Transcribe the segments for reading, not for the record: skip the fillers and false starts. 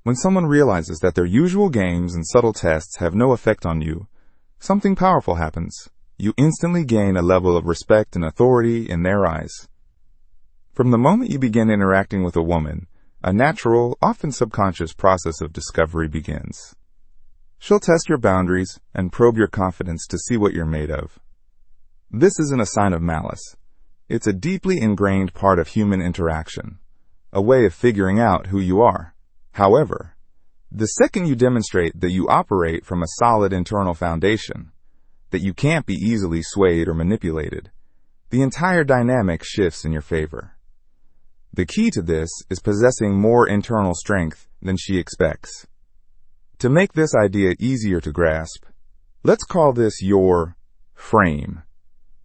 When someone realizes that their usual games and subtle tests have no effect on you, something powerful happens. You instantly gain a level of respect and authority in their eyes. From the moment you begin interacting with a woman, a natural, often subconscious process of discovery begins. She'll test your boundaries and probe your confidence to see what you're made of. This isn't a sign of malice. It's a deeply ingrained part of human interaction, a way of figuring out who you are. However, the second you demonstrate that you operate from a solid internal foundation, that you can't be easily swayed or manipulated, the entire dynamic shifts in your favor. The key to this is possessing more internal strength than she expects. To make this idea easier to grasp, let's call this your frame.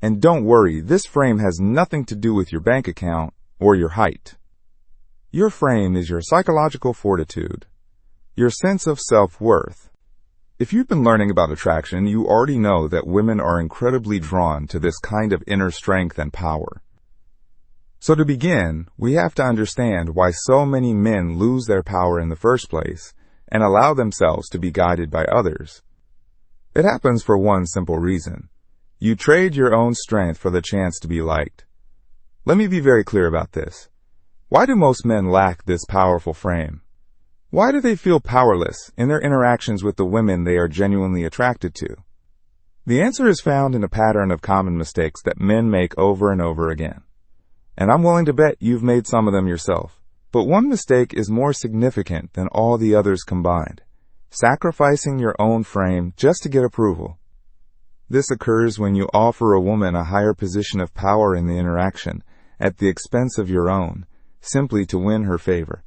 And don't worry, this frame has nothing to do with your bank account or your height. Your frame is your psychological fortitude, your sense of self-worth. If you've been learning about attraction, you already know that women are incredibly drawn to this kind of inner strength and power. So to begin, we have to understand why so many men lose their power in the first place and allow themselves to be guided by others. It happens for one simple reason. You trade your own strength for the chance to be liked. Let me be very clear about this. Why do most men lack this powerful frame? Why do they feel powerless in their interactions with the women they are genuinely attracted to? The answer is found in a pattern of common mistakes that men make over and over again. And I'm willing to bet you've made some of them yourself. But one mistake is more significant than all the others combined: sacrificing your own frame just to get approval. This occurs when you offer a woman a higher position of power in the interaction at the expense of your own, simply to win her favor.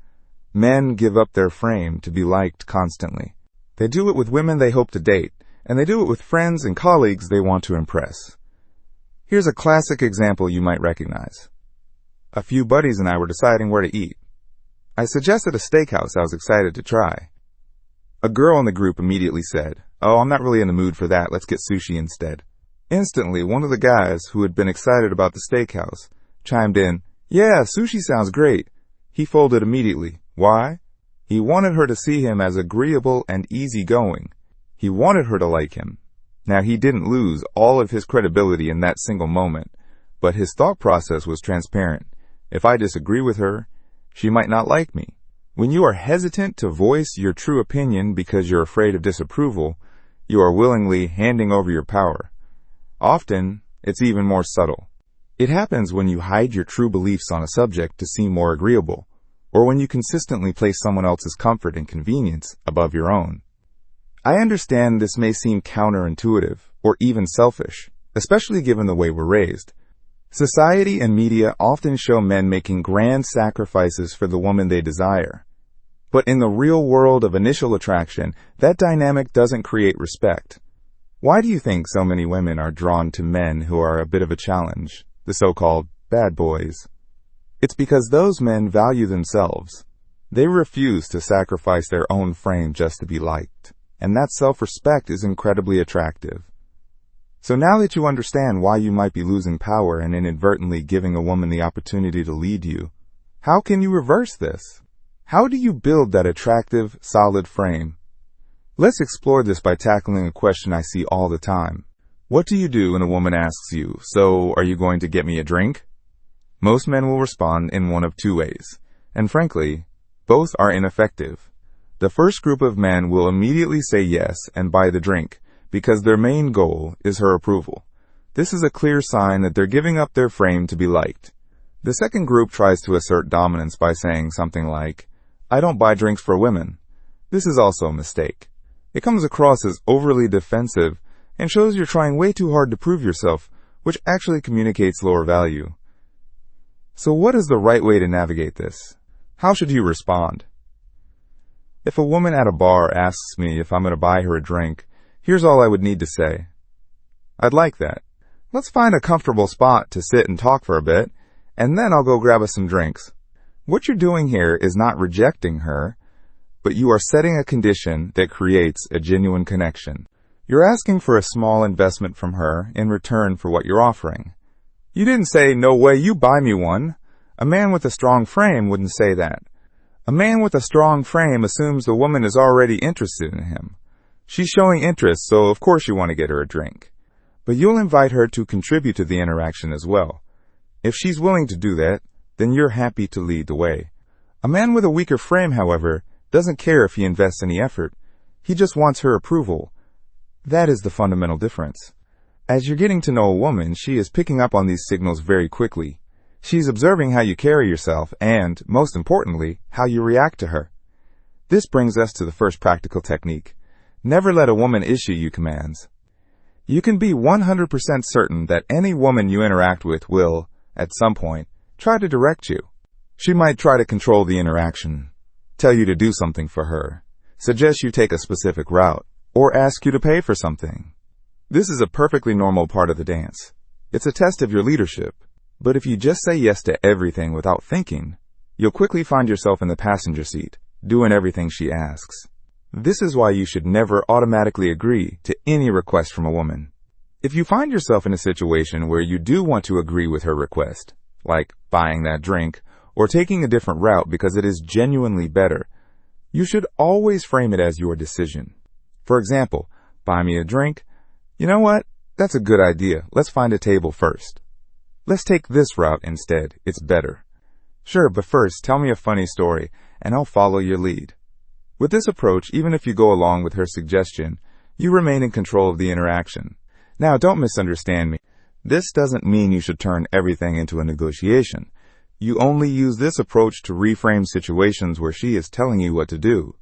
Men give up their frame to be liked constantly. They do it with women they hope to date, and they do it with friends and colleagues they want to impress. Here's a classic example you might recognize. A few buddies and I were deciding where to eat. I suggested a steakhouse I was excited to try. A girl in the group immediately said, "Oh, I'm not really in the mood for that, let's get sushi instead." Instantly, one of the guys who had been excited about the steakhouse chimed in, "Yeah, sushi sounds great." He folded immediately. Why? He wanted her to see him as agreeable and easygoing. He wanted her to like him. Now, he didn't lose all of his credibility in that single moment, but his thought process was transparent. If I disagree with her, she might not like me. When you are hesitant to voice your true opinion because you're afraid of disapproval, you are willingly handing over your power. Often, it's even more subtle. It happens when you hide your true beliefs on a subject to seem more agreeable, or when you consistently place someone else's comfort and convenience above your own. I understand this may seem counterintuitive or even selfish, especially given the way we're raised. Society and media often show men making grand sacrifices for the woman they desire. But in the real world of initial attraction, that dynamic doesn't create respect. Why do you think so many women are drawn to men who are a bit of a challenge, the so-called bad boys? It's because those men value themselves. They refuse to sacrifice their own frame just to be liked, and that self-respect is incredibly attractive. So now that you understand why you might be losing power and inadvertently giving a woman the opportunity to lead you, how can you reverse this? How do you build that attractive, solid frame? Let's explore this by tackling a question I see all the time. What do you do when a woman asks you, "So, are you going to get me a drink?" Most men will respond in one of two ways, and frankly, both are ineffective. The first group of men will immediately say yes and buy the drink, because their main goal is her approval. This is a clear sign that they're giving up their frame to be liked. The second group tries to assert dominance by saying something like, "I don't buy drinks for women." This is also a mistake. It comes across as overly defensive and shows you're trying way too hard to prove yourself, which actually communicates lower value. So what is the right way to navigate this? How should you respond? If a woman at a bar asks me if I'm going to buy her a drink, here's all I would need to say. "I'd like that. Let's find a comfortable spot to sit and talk for a bit, and then I'll go grab us some drinks." What you're doing here is not rejecting her, but you are setting a condition that creates a genuine connection. You're asking for a small investment from her in return for what you're offering. You didn't say, "No way, you buy me one." A man with a strong frame wouldn't say that. A man with a strong frame assumes the woman is already interested in him. She's showing interest, so of course you want to get her a drink. But you'll invite her to contribute to the interaction as well. If she's willing to do that, then you're happy to lead the way. A man with a weaker frame, however, doesn't care if he invests any effort. He just wants her approval. That is the fundamental difference. As you're getting to know a woman, she is picking up on these signals very quickly. She's observing how you carry yourself and, most importantly, how you react to her. This brings us to the first practical technique. Never let a woman issue you commands. You can be 100% certain that any woman you interact with will, at some point, try to direct you. She might try to control the interaction, tell you to do something for her, suggest you take a specific route, or ask you to pay for something. This is a perfectly normal part of the dance. It's a test of your leadership. But if you just say yes to everything without thinking, you'll quickly find yourself in the passenger seat, doing everything she asks. This is why you should never automatically agree to any request from a woman. If you find yourself in a situation where you do want to agree with her request, like buying that drink or taking a different route because it is genuinely better, you should always frame it as your decision. For example, buy me a drink. You know what? That's a good idea. Let's find a table first. Let's take this route instead. It's better. Sure, but first, tell me a funny story, and I'll follow your lead. With this approach, even if you go along with her suggestion, you remain in control of the interaction. Now, don't misunderstand me. This doesn't mean you should turn everything into a negotiation. You only use this approach to reframe situations where she is telling you what to do.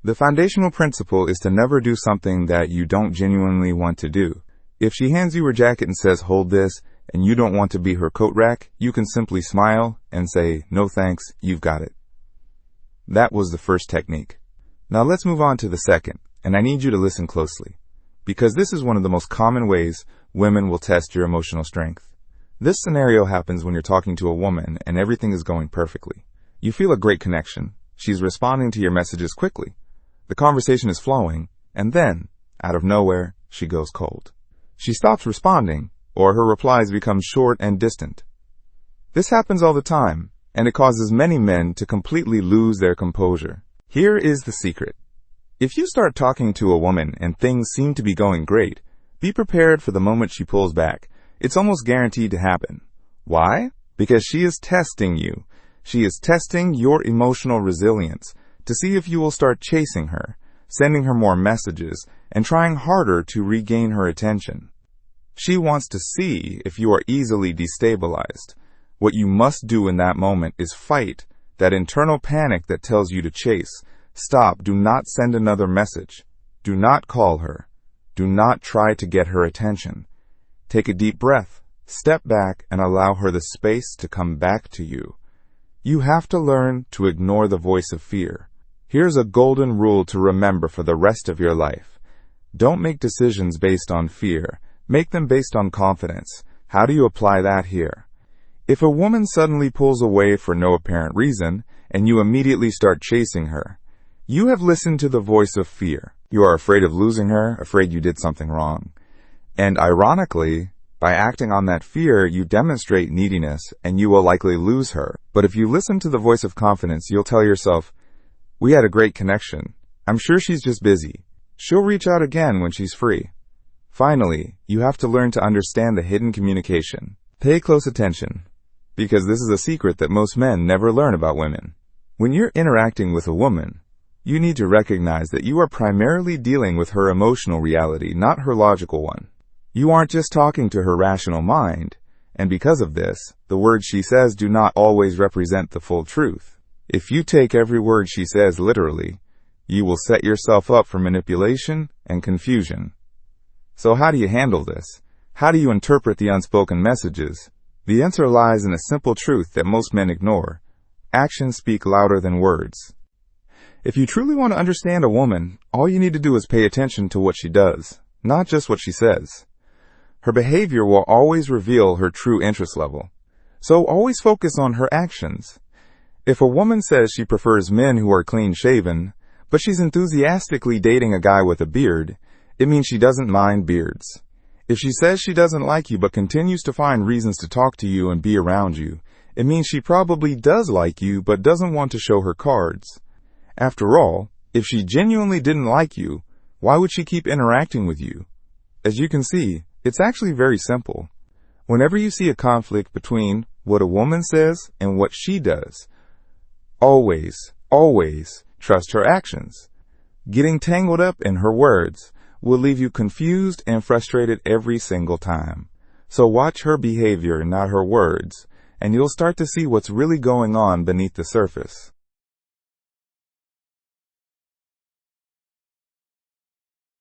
The foundational principle is to never do something that you don't genuinely want to do. If she hands you her jacket and says, "Hold this," and you don't want to be her coat rack, you can simply smile and say, "No thanks, you've got it." That was the first technique. Now let's move on to the second, and I need you to listen closely, because this is one of the most common ways women will test your emotional strength. This scenario happens when you're talking to a woman and everything is going perfectly. You feel a great connection. She's responding to your messages quickly. The conversation is flowing, and then, out of nowhere, she goes cold. She stops responding, or her replies become short and distant. This happens all the time, and it causes many men to completely lose their composure. Here is the secret. If you start talking to a woman and things seem to be going great, be prepared for the moment she pulls back. It's almost guaranteed to happen. Why? Because she is testing you. She is testing your emotional resilience to see if you will start chasing her, sending her more messages, and trying harder to regain her attention. She wants to see if you are easily destabilized. What you must do in that moment is fight that internal panic that tells you to chase. Stop. Do not send another message. Do not call her. Do not try to get her attention. Take a deep breath. Step back and allow her the space to come back to you. You have to learn to ignore the voice of fear. Here's a golden rule to remember for the rest of your life. Don't make decisions based on fear. Make them based on confidence. How do you apply that here? If a woman suddenly pulls away for no apparent reason, and you immediately start chasing her, you have listened to the voice of fear. You are afraid of losing her, afraid you did something wrong. And ironically, by acting on that fear, you demonstrate neediness, and you will likely lose her. But if you listen to the voice of confidence, you'll tell yourself, "We had a great connection. I'm sure she's just busy. She'll reach out again when she's free." Finally, you have to learn to understand the hidden communication. Pay close attention, because this is a secret that most men never learn about women. When you're interacting with a woman, you need to recognize that you are primarily dealing with her emotional reality, not her logical one. You aren't just talking to her rational mind, and because of this, the words she says do not always represent the full truth. If you take every word she says literally, you will set yourself up for manipulation and confusion. So how do you handle this? How do you interpret the unspoken messages? The answer lies in a simple truth that most men ignore. Actions speak louder than words. If you truly want to understand a woman, all you need to do is pay attention to what she does, not just what she says. Her behavior will always reveal her true interest level. So always focus on her actions. If a woman says she prefers men who are clean-shaven, but she's enthusiastically dating a guy with a beard, it means she doesn't mind beards. If she says she doesn't like you but continues to find reasons to talk to you and be around you, it means she probably does like you but doesn't want to show her cards. After all, if she genuinely didn't like you, why would she keep interacting with you? As you can see, it's actually very simple. Whenever you see a conflict between what a woman says and what she does, always trust her actions. Getting tangled up in her words will leave you confused and frustrated every single time. So watch her behavior, not her words, and you'll start to see what's really going on beneath the surface.